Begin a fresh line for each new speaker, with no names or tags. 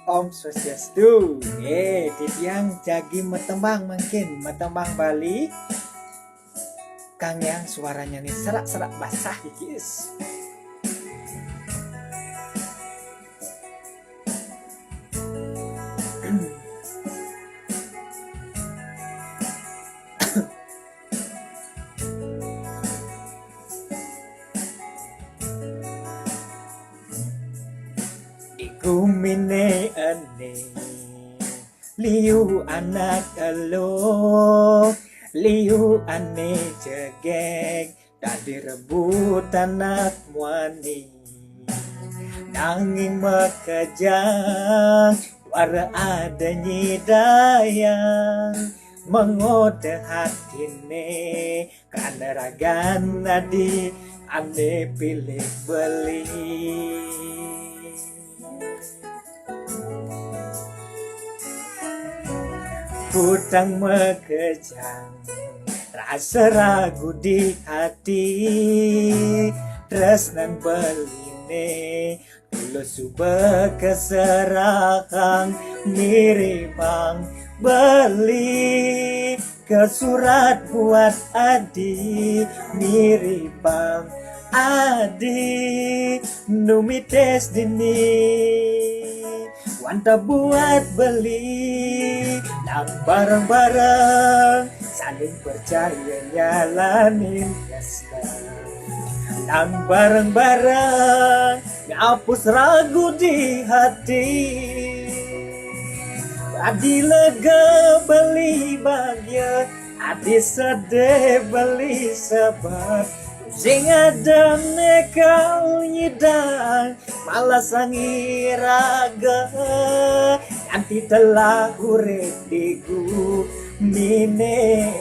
Om Swastiastu. Titiang jagi metembang mungkin metembang Bali. Kang yang suaranya nih serak-serak basah guys. Kumine ane liu anak elo liu ane jegek tadi rebut anak muani nanging makajang wara adanya dayang mengode hatine karena ragan nadi ane pilih beli. Hutang mekejang, rasa ragu di hati, tresnan beline, tulus suba keserahang, miripang beli, ke surat buat adi, miripang adi, numites dini. Wanta buat beli dan barang-barang saling percaya nyalanin kasih dan barang-barang ngapus ragu di hati adi lega beli bahagia adi sedih beli sabar sing ada kau nyidang malah sangiraga nanti telah urip digu mine